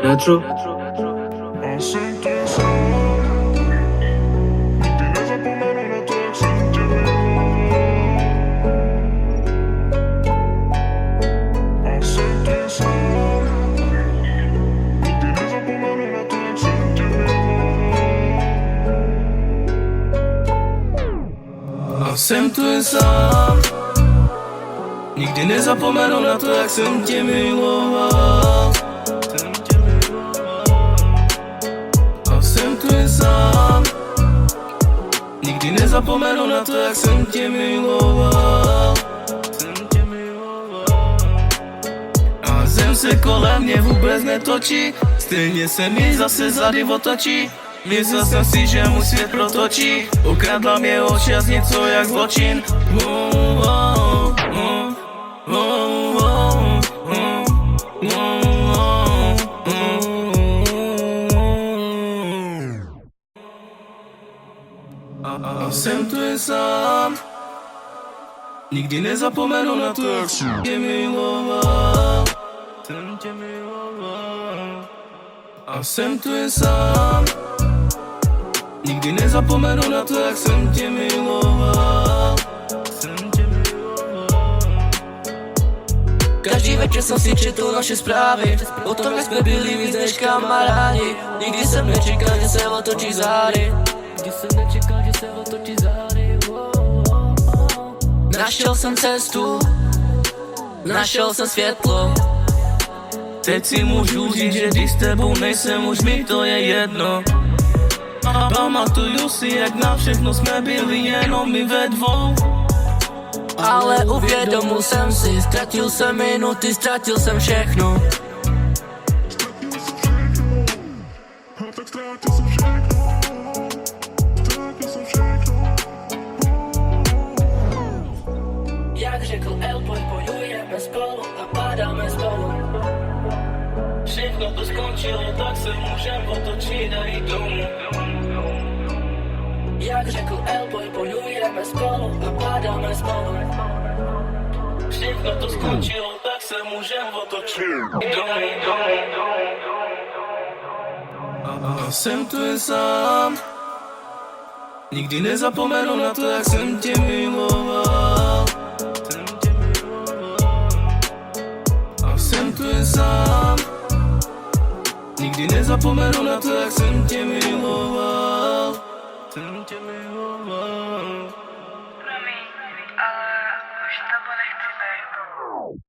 Retro. A jsem tě sám, nikdy nezapomenu na to, jak jsem tě miloval. A jsem tě sám, nikdy nezapomenu na to, jak jsem tě miloval. A jsem tu jen sám, nikdy nezapomenu na to, jak jsem tě miloval. A jsem tu jen sám, nikdy nezapomenu na to, jak jsem tě miloval. A zem se kolem mě vůbec netočí, stejně se mi zase zady otočí. Myslel jsem si, že můj svět protočí, ukradla mě občas něco jak zločin. A jsem tu jen sám, nikdy nezapomenu na to, jak jsem tě miloval. A jsem tu jen sám, nikdy nezapomenu na to, jak jsem tě miloval. Každý večer jsem si četl naše zprávy o tom, jak jsme byli víc než kamarádi. Nikdy jsem nečekal, že se otočí zády. Našel jsem cestu, našel jsem světlo. Teď si můžu říct, že když s tebou nejsem, už mi to je jedno. Pamatuju si, jak na všechno jsme byli jenom my ve dvou. Ale uvědomil jsem si, ztratil jsem minuty, ztratil jsem všechno. A tak ztratil jsem všechno, ztratil jsem všechno. Jak řekl Elboy, bojujeme spolu a padáme spolu. Všechno to skončilo, tak se můžem otočit a jít domů. Jak řekl Elboy, bojujeme spolu a padáme spolu. Všechno to skončilo, tak se můžem otočit domů. A jsem tu jen sám, nikdy nezapomenu na to, jak jsem tě miloval. A jsem tu jen sám, nikdy nezapomenu na to, jak jsem tě miloval. Promiň, ale už s tebou nechci být.